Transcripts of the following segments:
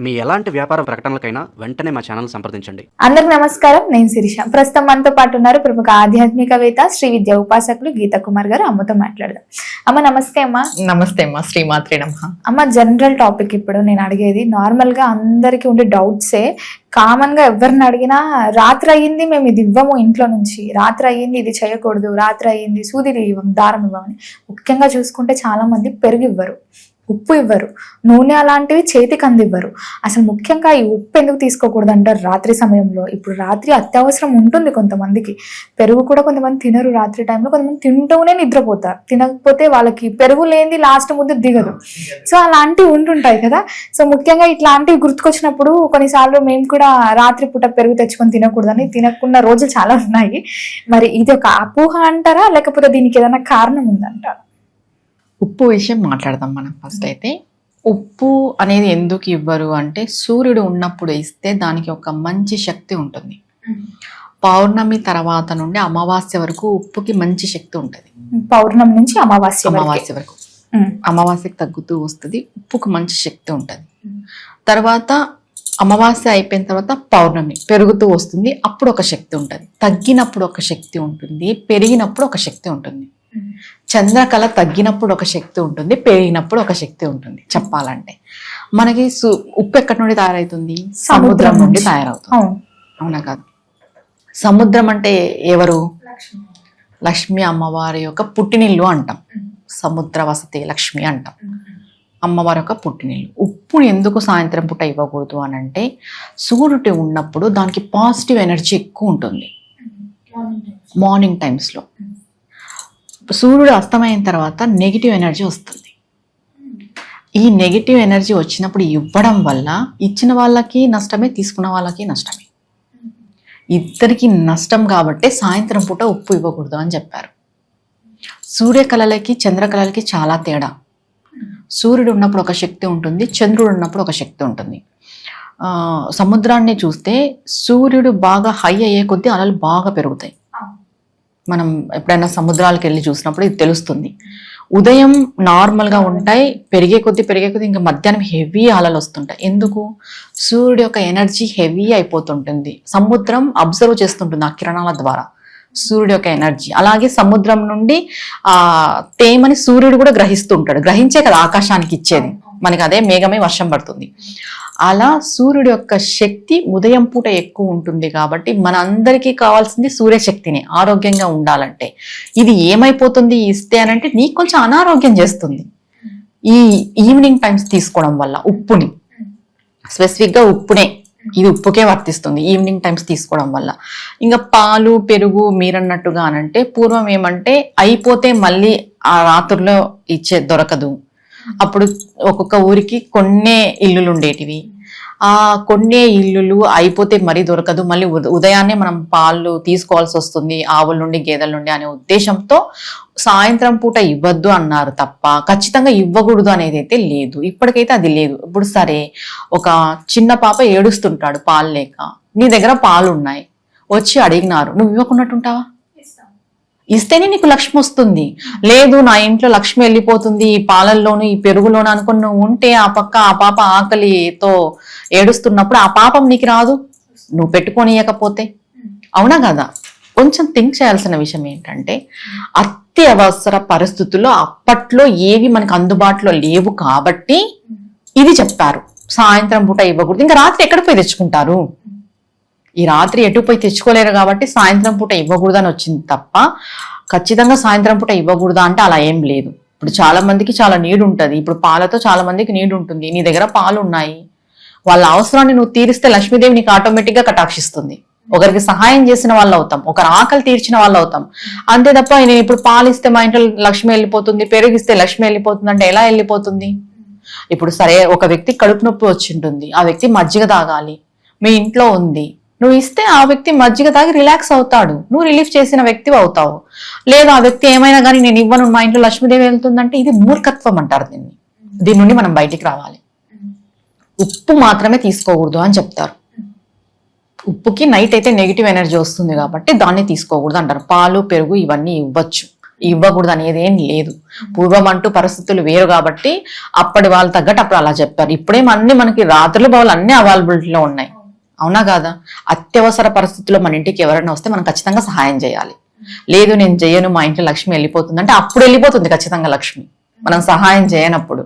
మీ ఎలాంటి వ్యాపార ప్రకటనలకైనా వెంటనే మా ఛానల్ సంప్రదించండి. అందరికి నమస్కారం, నేను శిరీష. ప్రస్తుతం మనతో పాటు ఉన్నారు ప్రముఖ ఆధ్యాత్మికవేత్త శ్రీ విద్యా ఉపాసకులు గీతా కుమార్ గారు. అమ్మతో మాట్లాడదాం. అమ్మ నమస్తే. అమ్మ నమస్తే అమ్మ. శ్రీమాత్రే నమః. అమ్మ, జనరల్ టాపిక్ ఇప్పుడు నేను అడిగేది నార్మల్ గా అందరికి ఉండే డౌట్సే. కామన్ గా ఎవరిని అడిగినా రాత్రి అయ్యింది మేము ఇది ఇవ్వము, ఇంట్లో నుంచి రాత్రి అయ్యింది ఇది చేయకూడదు, రాత్రి అయ్యింది సూదిలు ఇవ్వం, దారం ఇవ్వమని. ముఖ్యంగా చూసుకుంటే చాలా మంది పెరుగు ఇవ్వరు, ఉప్పు ఇవ్వరు, నూనె అలాంటివి చేతికి అందివ్వరు. అసలు ముఖ్యంగా ఈ ఉప్పు ఎందుకు తీసుకోకూడదు అంటారు రాత్రి సమయంలో? ఇప్పుడు రాత్రి అత్యవసరం ఉంటుంది కొంతమందికి. పెరుగు కూడా కొంతమంది తినరు రాత్రి టైంలో, కొంతమంది తింటూనే నిద్రపోతారు. తినకపోతే వాళ్ళకి పెరుగు లేనిది లాస్ట్ ముద్ద దిగదు. సో అలాంటివి ఉంటుంటాయి కదా. సో ముఖ్యంగా ఇట్లాంటివి గుర్తుకొచ్చినప్పుడు కొన్నిసార్లు మేము కూడా రాత్రి పూట పెరుగు తెచ్చుకొని తినకూడదని తినకున్న రోజులు చాలా ఉన్నాయి. మరి ఇది ఒక అపోహ అంటారా, లేకపోతే దీనికి ఏదైనా కారణం ఉందంటారా? ఉప్పు విషయం మాట్లాడదాం మనం. ఫస్ట్ అయితే ఉప్పు అనేది ఎందుకు ఇవ్వరు అంటే, సూర్యుడు ఉన్నప్పుడు ఇస్తే దానికి ఒక మంచి శక్తి ఉంటుంది. పౌర్ణమి తర్వాత నుండి అమావాస్య వరకు ఉప్పుకి మంచి శక్తి ఉంటుంది. పౌర్ణమి నుంచి అమావాస్య వరకు అమావాస్యకి తగ్గుతూ వస్తుంది, ఉప్పుకు మంచి శక్తి ఉంటుంది. తర్వాత అమావాస్య అయిపోయిన తర్వాత పౌర్ణమి పెరుగుతూ వస్తుంది, అప్పుడు ఒక శక్తి ఉంటుంది. తగ్గినప్పుడు ఒక శక్తి ఉంటుంది, పెరిగినప్పుడు ఒక శక్తి ఉంటుంది. చంద్రకళ తగ్గినప్పుడు ఒక శక్తి ఉంటుంది, పెరిగినప్పుడు ఒక శక్తి ఉంటుంది. చెప్పాలంటే మనకి ఉప్పు ఎక్కడి నుండి తయారవుతుంది? సముద్రం నుండి తయారవుతుంది. అవునా కాదు? సముద్రం అంటే ఎవరు? లక్ష్మి అమ్మవారి యొక్క పుట్టినిల్లు అంటాం. సముద్ర వసతి లక్ష్మి అంటాం, అమ్మవారి యొక్క పుట్టినిల్లు. ఉప్పుని ఎందుకు సాయంత్రం పూట ఇవ్వకూడదు అని అంటే, సూర్యుడు ఉన్నప్పుడు దానికి పాజిటివ్ ఎనర్జీ ఎక్కువ ఉంటుంది. మార్నింగ్ టైమ్స్లో సూర్యుడు అస్తమైన తర్వాత నెగిటివ్ ఎనర్జీ వస్తుంది. ఈ నెగిటివ్ ఎనర్జీ వచ్చినప్పుడు ఇవ్వడం వల్ల ఇచ్చిన వాళ్ళకి నష్టమే, తీసుకున్న వాళ్ళకి నష్టమే, ఇద్దరికి నష్టం. కాబట్టి సాయంత్రం పూట ఉప్పు ఇవ్వకూడదు అని చెప్పారు. సూర్యకళలకి చంద్రకళలకి చాలా తేడా. సూర్యుడు ఉన్నప్పుడు ఒక శక్తి ఉంటుంది, చంద్రుడు ఉన్నప్పుడు ఒక శక్తి ఉంటుంది. సముద్రాన్ని చూస్తే సూర్యుడు బాగా హై అయ్యే కొద్దీ అలలు బాగా పెరుగుతాయి. మనం ఎప్పుడైనా సముద్రాలకు వెళ్ళి చూసినప్పుడు ఇది తెలుస్తుంది. ఉదయం నార్మల్గా ఉంటాయి, పెరిగే కొద్దీ ఇంకా మధ్యాహ్నం హెవీ అలలు వస్తుంటాయి. ఎందుకు? సూర్యుడు యొక్క ఎనర్జీ హెవీ అయిపోతుంటుంది. సముద్రం అబ్జర్వ్ చేస్తుంటుంది ఆ కిరణాల ద్వారా సూర్యుడు యొక్క ఎనర్జీ. అలాగే సముద్రం నుండి ఆ తేమని సూర్యుడు కూడా గ్రహిస్తుంటాడు. గ్రహించే కదా ఆకాశానికి ఇచ్చేది మనకి, అదే మేఘమే వర్షం పడుతుంది. అలా సూర్యుడు యొక్క శక్తి ఉదయం పూట ఎక్కువ ఉంటుంది. కాబట్టి మన అందరికీ కావాల్సింది సూర్యశక్తిని, ఆరోగ్యంగా ఉండాలంటే. ఇది ఏమైపోతుంది ఇస్తే అనంటే, నీకు కొంచెం అనారోగ్యం చేస్తుంది ఈ ఈవినింగ్ టైమ్స్ తీసుకోవడం వల్ల. ఉప్పుని స్పెసిఫిక్గా ఉప్పునే, ఇది ఉప్పుకే వర్తిస్తుంది ఈవినింగ్ టైమ్స్ తీసుకోవడం వల్ల. ఇంకా పాలు పెరుగు మీరన్నట్టుగా అనంటే, పూర్వం ఏమంటే అయిపోతే మళ్ళీ ఆ రాత్రుల్లో ఇచ్చే దొరకదు. అప్పుడు ఒక్కొక్క ఊరికి కొన్నే ఇల్లులు ఉండేటివి. ఆ కొన్నే ఇల్లులు అయిపోతే మరీ దొరకదు, మళ్ళీ ఉదయాన్నే మనం పాలు తీసుకోవాల్సి వస్తుంది ఆవుల నుండి గేదెల నుండి అనే ఉద్దేశంతో సాయంత్రం పూట ఇవ్వద్దు అన్నారు తప్ప ఖచ్చితంగా ఇవ్వకూడదు అనేది అయితే లేదు. ఇప్పటికైతే అది లేదు. ఇప్పుడు సరే, ఒక చిన్న పాప ఏడుస్తుంటాడు పాలు లేక, నీ దగ్గర పాలు ఉన్నాయి, వచ్చి అడిగినారు, నువ్వు ఇవ్వకున్నట్టుంటావా? ఇస్తేనే నీకు లక్ష్మి వస్తుంది. లేదు నా ఇంట్లో లక్ష్మి వెళ్ళిపోతుంది ఈ పాలల్లోనూ ఈ పెరుగులోను అనుకుని నువ్వు ఉంటే, ఆ పక్క ఆ పాప ఆకలితో ఏడుస్తున్నప్పుడు ఆ పాపం నీకు రాదు, నువ్వు పెట్టుకోనియకపోతే. అవునా కదా? కొంచెం థింక్ చేయాల్సిన విషయం ఏంటంటే, అత్యవసర పరిస్థితుల్లో అప్పట్లో ఏవి మనకు అందుబాటులో లేవు కాబట్టి ఇది చెప్పారు, సాయంత్రం పూట ఇవ్వకూడదు. ఇంకా రాత్రి ఎక్కడ పోయి తెచ్చుకుంటారు? ఈ రాత్రి ఎటు పోయి తెచ్చుకోలేరు కాబట్టి సాయంత్రం పూట ఇవ్వకూడదు అని వచ్చింది తప్ప ఖచ్చితంగా సాయంత్రం పూట ఇవ్వకూడదా అంటే అలా ఏం లేదు. ఇప్పుడు చాలా మందికి చాలా నీడు ఉంటుంది. ఇప్పుడు పాలతో చాలా మందికి నీడు ఉంటుంది. నీ దగ్గర పాలు ఉన్నాయి, వాళ్ళ అవసరాన్ని నువ్వు తీరిస్తే లక్ష్మీదేవి నీకు ఆటోమేటిక్ గా కటాక్షిస్తుంది. ఒకరికి సహాయం చేసిన వాళ్ళు అవుతాం, ఒకరి ఆకలి తీర్చిన వాళ్ళు అవుతాం. అంతే తప్ప నేను ఇప్పుడు పాలు ఇస్తే మా ఇంట్లో లక్ష్మి వెళ్ళిపోతుంది, పెరిగిస్తే లక్ష్మి వెళ్ళిపోతుంది అంటే ఎలా వెళ్ళిపోతుంది? ఇప్పుడు సరే, ఒక వ్యక్తి కడుపు నొప్పి వచ్చి ఉంటుంది, ఆ వ్యక్తి మజ్జిగ తాగాలి, మీ ఇంట్లో ఉంది, నువ్వు ఇస్తే ఆ వ్యక్తి మజ్జిగ తాగి రిలాక్స్ అవుతాడు, నువ్వు రిలీఫ్ చేసిన వ్యక్తి అవుతావు. లేదు ఆ వ్యక్తి ఏమైనా కానీ నేను ఇవ్వను, మా ఇంట్లో లక్ష్మీదేవి వెళ్తుందంటే ఇది మూర్ఖత్వం అంటారు. దీని నుండి మనం బయటికి రావాలి. ఉప్పు మాత్రమే తీసుకోకూడదు అని చెప్తారు. ఉప్పుకి నైట్ అయితే నెగిటివ్ ఎనర్జీ వస్తుంది కాబట్టి దాన్ని తీసుకోకూడదు అంటారు. పాలు పెరుగు ఇవన్నీ ఇవ్వచ్చు, ఇవ్వకూడదు అనేది ఏం లేదు. పూర్వం అంటూ పరిస్థితులు వేరు కాబట్టి అప్పటి వాళ్ళు తగ్గట్టు అప్పుడు అలా చెప్పారు. ఇప్పుడేం అన్ని మనకి రాత్రులు బావులు అన్ని అవైలబిలిటీలో ఉన్నాయి, అవునా కాదా? అత్యవసర పరిస్థితుల్లో మన ఇంటికి ఎవరైనా వస్తే మనం ఖచ్చితంగా సహాయం చేయాలి. లేదు నేను చెయ్యను, మా ఇంట్లో లక్ష్మి వెళ్ళిపోతుంది అంటే అప్పుడు వెళ్ళిపోతుంది ఖచ్చితంగా లక్ష్మి, మనం సహాయం చేయనప్పుడు.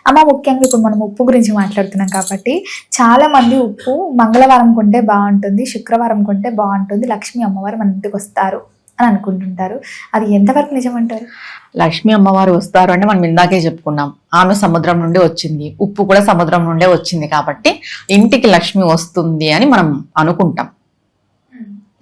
అమ్మ, ముఖ్యంగా ఇప్పుడు మనం ఉప్పు గురించి మాట్లాడుతున్నాం కాబట్టి చాలా మంది ఉప్పు మంగళవారం కొంటే బాగుంటుంది, శుక్రవారం కొంటే బాగుంటుంది, లక్ష్మీ అమ్మవారు మన ఇంటికి వస్తారు అని అనుకుంటుంటారు. అది ఎంతవరకు నిజమంటారు? లక్ష్మీ అమ్మవారు వస్తారు అంటే మనం ఇందాకే చెప్పుకున్నాం, ఆమె సముద్రం నుండి వచ్చింది, ఉప్పు కూడా సముద్రం నుండే వచ్చింది కాబట్టి ఇంటికి లక్ష్మి వస్తుంది అని మనం అనుకుంటాం.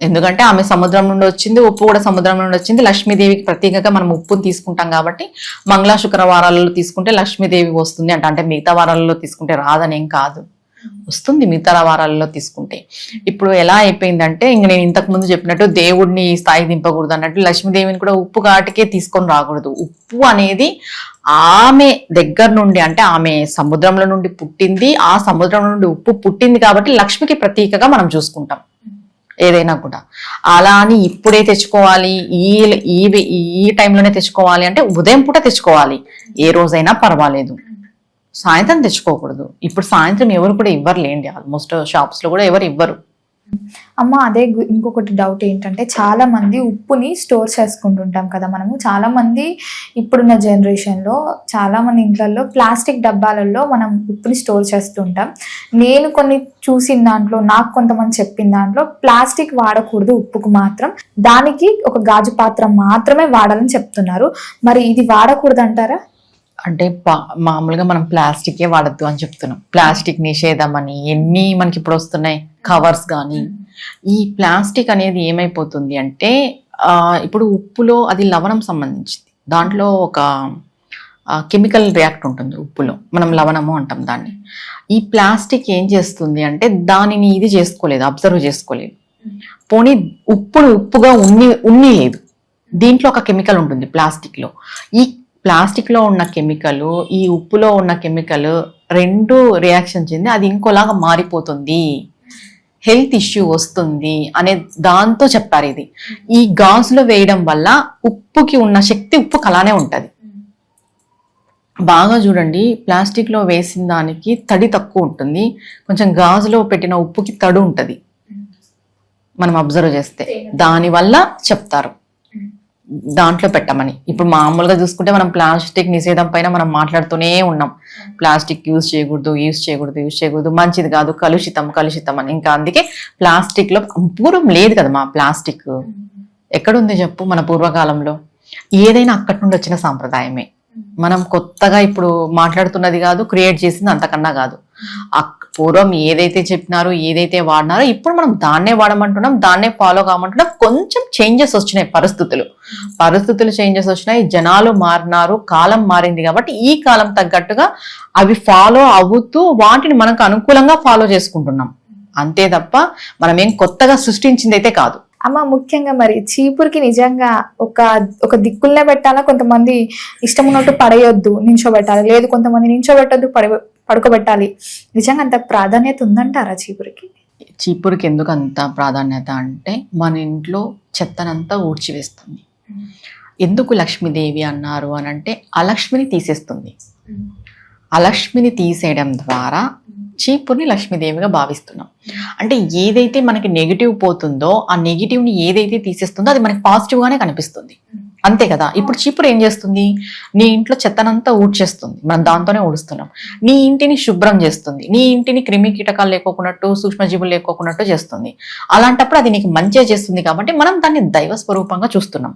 ఎందుకంటే ఆమె సముద్రం నుండి వచ్చింది, ఉప్పు కూడా సముద్రం నుండి వచ్చింది. లక్ష్మీదేవికి ప్రత్యేకంగా మనం ఉప్పుని తీసుకుంటాం కాబట్టి మంగళ శుక్రవారాలలో తీసుకుంటే లక్ష్మీదేవి వస్తుంది అంటే మిగతా వారాలలో తీసుకుంటే రాదనేం కాదు, వస్తుంది మిగతా వారాలలో తీసుకుంటే. ఇప్పుడు ఎలా అయిపోయిందంటే ఇంక నేను ఇంతకు ముందు చెప్పినట్టు దేవుడిని స్థాయి దింపకూడదు అన్నట్టు లక్ష్మీదేవిని కూడా ఉప్పు ఘాటికే తీసుకొని రాకూడదు. ఉప్పు అనేది ఆమె దగ్గర నుండి, అంటే ఆమె సముద్రంలో నుండి పుట్టింది, ఆ సముద్రం నుండి ఉప్పు పుట్టింది కాబట్టి లక్ష్మికి ప్రతీకగా మనం చూసుకుంటాం ఏదైనా కూడా. అలా అని ఇప్పుడే తెచ్చుకోవాలి, ఈ టైంలోనే తెచ్చుకోవాలి అంటే ఉదయం పూట తెచ్చుకోవాలి, ఏ రోజైనా పర్వాలేదు, సాయంత్రం తెచ్చుకోకూడదు. ఇప్పుడు సాయంత్రం ఎవరు కూడా ఇవ్వరులేండి, ఆల్మోస్ట్ షాప్స్ లో కూడా ఎవరు ఇవ్వరు. అమ్మ, అదే ఇంకొకటి డౌట్ ఏంటంటే చాలా మంది ఉప్పుని స్టోర్ చేసుకుంటుంటాం కదా మనము. చాలా మంది ఇప్పుడున్న జనరేషన్లో చాలా మంది ఇంట్లలో ప్లాస్టిక్ డబ్బాలలో మనం ఉప్పుని స్టోర్ చేస్తుంటాం. నేను కొన్ని చూసిన దాంట్లో, నాకు కొంతమంది చెప్పిన దాంట్లో ప్లాస్టిక్ వాడకూడదు ఉప్పుకు మాత్రం, దానికి ఒక గాజు పాత్ర మాత్రమే వాడాలని చెప్తున్నారు. మరి ఇది వాడకూడదు అంటారా? అంటే మామూలుగా మనం ప్లాస్టికే వాడద్దు అని చెప్తున్నాం. ప్లాస్టిక్ నిషేధం అని ఎన్ని మనకి ఇప్పుడు వస్తున్నాయి, కవర్స్ కానీ. ఈ ప్లాస్టిక్ అనేది ఏమైపోతుంది అంటే ఇప్పుడు ఉప్పులో అది లవణం సంబంధించింది, దాంట్లో ఒక కెమికల్ రియాక్ట్ ఉంటుంది ఉప్పులో, మనం లవణము అంటాం దాన్ని. ఈ ప్లాస్టిక్ ఏం చేస్తుంది అంటే దానిని ఇది చేసుకోలేదు, అబ్జర్వ్ చేసుకోలేదు. పోనీ ఉప్పుగా ఉన్ని లేదు, దీంట్లో ఒక కెమికల్ ఉంటుంది ప్లాస్టిక్ లో. ఈ ప్లాస్టిక్ లో ఉన్న కెమికల్, ఈ ఉప్పులో ఉన్న కెమికల్ రెండు రియాక్షన్ చెంది అది ఇంకోలాగా మారిపోతుంది, హెల్త్ ఇష్యూ వస్తుంది అనే దాంతో చెప్పారు. ఇది ఈ గాజులో వేయడం వల్ల ఉప్పుకి ఉన్న శక్తి ఉప్పుకి అలానే ఉంటది. బాగా చూడండి, ప్లాస్టిక్ లో వేసిన దానికి తడి తక్కువ ఉంటుంది, కొంచెం గాజులో పెట్టిన ఉప్పుకి తడి ఉంటది మనం అబ్జర్వ్ చేస్తే. దానివల్ల చెప్తారు దాంట్లో పెట్టమని. ఇప్పుడు మామూలుగా చూసుకుంటే మనం ప్లాస్టిక్ నిషేధం పైన మనం మాట్లాడుతూనే ఉన్నాం, ప్లాస్టిక్ యూజ్ చేయకూడదు, మంచిది కాదు, కలుషితం అని. ఇంకా అందుకే ప్లాస్టిక్ లో పూర్వం లేదు కదా మా ప్లాస్టిక్, ఎక్కడుంది చెప్పు? మన పూర్వకాలంలో ఏదైనా అక్కడి నుండి వచ్చిన సాంప్రదాయమే, మనం కొత్తగా ఇప్పుడు మాట్లాడుతున్నది కాదు, క్రియేట్ చేసింది అంతకన్నా కాదు. పూర్వం ఏదైతే చెప్పినారో, ఏదైతే వాడినారో ఇప్పుడు మనం దాన్నే వాడమంటున్నాం, దాన్నే ఫాలో కామంటున్నాం. కొంచెం చేంజెస్ వచ్చినాయి, పరిస్థితులు చేంజెస్ వచ్చినాయి, జనాలు మారినారు, కాలం మారింది కాబట్టి ఈ కాలం తగ్గట్టుగా అవి ఫాలో అవుతూ వాటిని మనకు అనుకూలంగా ఫాలో చేసుకుంటున్నాం అంతే తప్ప మనం ఏం కొత్తగా సృష్టించింది అయితే కాదు. అమ్మ, ముఖ్యంగా మరి చీపురికి నిజంగా ఒక దిక్కులనే పెట్టాలా? కొంతమంది ఇష్టం ఉన్నట్టు పడేయొద్దు, నించోబెట్టాలి, లేదు కొంతమంది నించోబెట్టొద్దు, పడుకోబెట్టాలి. నిజంగా అంత ప్రాధాన్యత ఉందంటారా చీపురికి? చీపురికి ఎందుకు అంత ప్రాధాన్యత అంటే మన ఇంట్లో చెత్తనంతా ఊడ్చివేస్తుంది. ఎందుకు లక్ష్మీదేవి అన్నారు అని అంటే అలక్ష్మిని తీసేస్తుంది. అలక్ష్మిని తీసేయడం ద్వారా చీపుర్ని లక్ష్మీదేవిగా భావిస్తున్నాం. అంటే ఏదైతే మనకి నెగిటివ్ పోతుందో ఆ నెగిటివ్ని ఏదైతే తీసేస్తుందో అది మనకి పాజిటివ్గానే కనిపిస్తుంది, అంతే కదా. ఇప్పుడు చీపురు ఏం చేస్తుంది? నీ ఇంట్లో చెత్తనంతా ఊడ్చేస్తుంది, మనం దాంతోనే ఊడుస్తున్నాం. నీ ఇంటిని శుభ్రం చేస్తుంది, నీ ఇంటిని క్రిమి కీటకాలు లేకోకున్నట్టు, సూక్ష్మజీవులు లేకోకున్నట్టు చేస్తుంది. అలాంటప్పుడు అది నీకు మంచిగా చేస్తుంది కాబట్టి మనం దాన్ని దైవ స్వరూపంగా చూస్తున్నాం.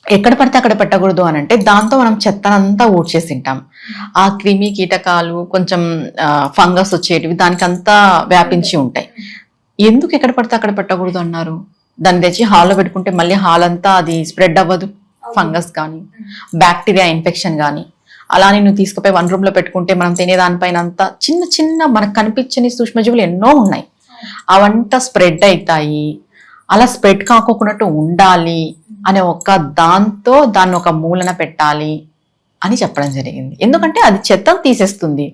ఎక్కడ పడితే అక్కడ పెట్టకూడదు అని అంటే దాంతో మనం చెత్తనంతా ఊడ్చేసింటాం. ఆ క్రిమి కీటకాలు కొంచెం ఫంగస్ వచ్చేటివి దానికంతా వ్యాపించి ఉంటాయి. ఎందుకు ఎక్కడ పడితే అక్కడ పెట్టకూడదు అన్నారు? దాన్ని తెచ్చి హాల్లో పెట్టుకుంటే మళ్ళీ హాల్ అంతా అది స్ప్రెడ్ అవ్వదు, ఫంగస్ కానీ బ్యాక్టీరియా ఇన్ఫెక్షన్ కానీ. అలానే నువ్వు తీసుకుపోయి వన్ రూమ్ లో పెట్టుకుంటే మనం తినేదానిపైన అంతా చిన్న చిన్న మనకు కనిపించని సూక్ష్మజీవులు ఎన్నో ఉన్నాయి, అవంతా స్ప్రెడ్ అవుతాయి. అలా స్ప్రెడ్ కాకోకున్నట్టు ఉండాలి అనే ఒక దాంతో దాన్ని ఒక మూలన పెట్టాలి అని చెప్పడం జరిగింది. ఎందుకంటే అది చెత్తను తీసేస్తుంది,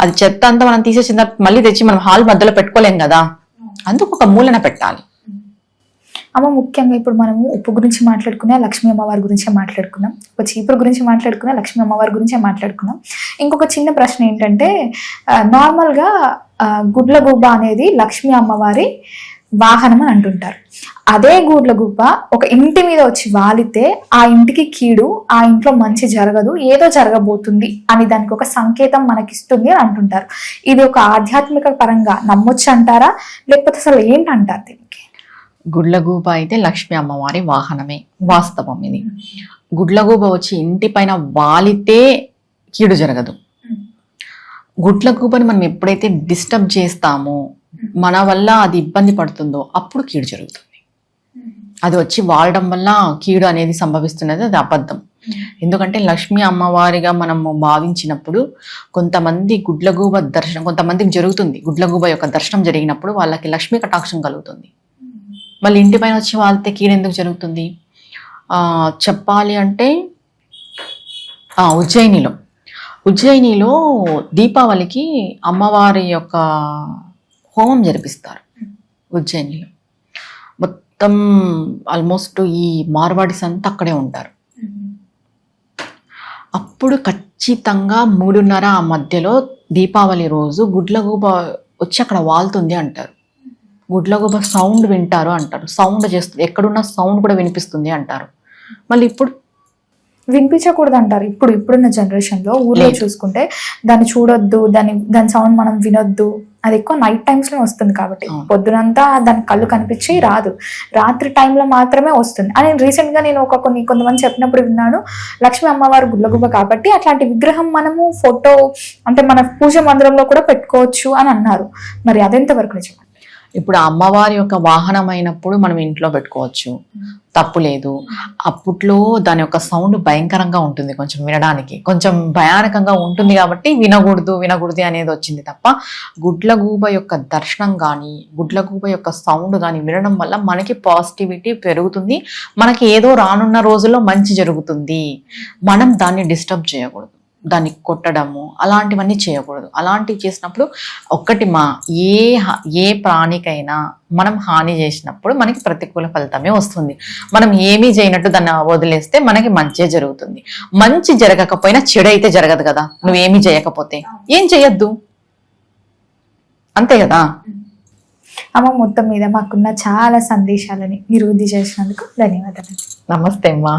అది చెత్త అంతా మనం తీసేసిన మళ్ళీ తెచ్చి మనం హాల్ మధ్యలో పెట్టుకోలేం కదా, అందుకు ఒక మూలన పెట్టాలి. అమ్మ ముఖ్యంగా ఇప్పుడు మనము ఉప్పు గురించి మాట్లాడుకున్నా, లక్ష్మీ అమ్మవారి గురించే మాట్లాడుకున్నాం. ఒక చీపురు గురించి మాట్లాడుకున్నా, లక్ష్మీ అమ్మవారి గురించే మాట్లాడుకున్నాం. ఇంకొక చిన్న ప్రశ్న ఏంటంటే, నార్మల్గా గుడ్లగూబ అనేది లక్ష్మీ అమ్మవారి వాహనం అని అంటుంటారు. అదే గుడ్లగూబ ఒక ఇంటి మీద వచ్చి వాలితే ఆ ఇంటికి కీడు, ఆ ఇంట్లో మంచి జరగదు, ఏదో జరగబోతుంది అని దానికి ఒక సంకేతం మనకిస్తుంది అని అంటుంటారు. ఇది ఒక ఆధ్యాత్మిక పరంగా నమ్మొచ్చు అంటారా, లేకపోతే అసలు ఏంటంటారు దీనికి? గుడ్లగూబ అయితే లక్ష్మీ అమ్మవారి వాహనమే, వాస్తవం ఇది. గుడ్లగూబ వచ్చి ఇంటి పైన వాలితే కీడు జరగదు. గుడ్లగూబని మనం ఎప్పుడైతే డిస్టర్బ్ చేస్తామో, మన వల్ల అది ఇబ్బంది పడుతుందో అప్పుడు కీడు జరుగుతుంది. అది వచ్చి వాడడం వల్ల కీడు అనేది సంభవిస్తున్నది, అది అబద్ధం. ఎందుకంటే లక్ష్మీ అమ్మవారిగా మనము భావించినప్పుడు కొంతమంది గుడ్లగూబ దర్శనం, కొంతమందికి జరుగుతుంది. గుడ్లగూబ యొక్క దర్శనం జరిగినప్పుడు వాళ్ళకి లక్ష్మీ కటాక్షం కలుగుతుంది. మళ్ళీ ఇంటి పైన వచ్చి వాళ్తే కీడు ఎందుకు జరుగుతుంది? చెప్పాలి అంటే ఉజ్జయినిలో దీపావళికి అమ్మవారి యొక్క హోమం జరిపిస్తారు. ఉజ్జయినిలో మొత్తం ఆల్మోస్ట్ ఈ మార్వాడిస్ అంతా అక్కడే ఉంటారు. అప్పుడు ఖచ్చితంగా 3:30 ఆ మధ్యలో దీపావళి రోజు గుడ్లగూబ వచ్చి అక్కడ వాళ్తుంది అంటారు. గుడ్లగూబ సౌండ్ వింటారు అంటారు. సౌండ్ చేస్తుంది, ఎక్కడున్న సౌండ్ కూడా వినిపిస్తుంది అంటారు. మళ్ళీ ఇప్పుడు వినిపించకూడదు అంటారు. ఇప్పుడున్న జనరేషన్లో ఊర్లో చూసుకుంటే దాన్ని చూడొద్దు, దాని సౌండ్ మనం వినొద్దు. అది ఎక్కువ నైట్ టైమ్స్లో వస్తుంది కాబట్టి పొద్దునంతా దాని కళ్ళు కనిపించి రాదు, రాత్రి టైంలో మాత్రమే వస్తుంది అని రీసెంట్గా నేను కొంతమంది చెప్పినప్పుడు విన్నాను. లక్ష్మీ అమ్మవారు గుడ్లగూబ కాబట్టి అట్లాంటి విగ్రహం మనము ఫోటో అంటే మన పూజ మందిరంలో కూడా పెట్టుకోవచ్చు అని అన్నారు. మరి అదెంతవరకు నిజం? ఇప్పుడు అమ్మవారి యొక్క వాహనం అయినప్పుడు మనం ఇంట్లో పెట్టుకోవచ్చు, తప్పు లేదు. అప్పట్లో దాని యొక్క సౌండ్ భయంకరంగా ఉంటుంది, కొంచెం వినడానికి కొంచెం భయానకంగా ఉంటుంది కాబట్టి వినకూడదు అనేది వచ్చింది తప్ప గుడ్లగూబ యొక్క దర్శనం కానీ గుడ్లగూబ యొక్క సౌండ్ కానీ వినడం వల్ల మనకి పాజిటివిటీ పెరుగుతుంది. మనకి ఏదో రానున్న రోజుల్లో మంచి జరుగుతుంది. మనం దాన్ని డిస్టర్బ్ చేయకూడదు, దాన్ని కొట్టడము అలాంటివన్నీ చేయకూడదు. అలాంటివి చేసినప్పుడు ఏ ప్రాణికైనా మనం హాని చేసినప్పుడు మనకి ప్రతికూల ఫలితమే వస్తుంది. మనం ఏమీ చేయనట్టు దాన్ని వదిలేస్తే మనకి మంచి జరుగుతుంది. మంచి జరగకపోయినా చెడు అయితే జరగదు కదా, నువ్వేమీ చేయకపోతే. ఏం చేయొద్దు, అంతే కదా. అమ్మ మొత్తం మీద మాకున్న చాలా సందేశాలని నివృత్తి చేసినందుకు ధన్యవాదాలు. నమస్తే అమ్మా.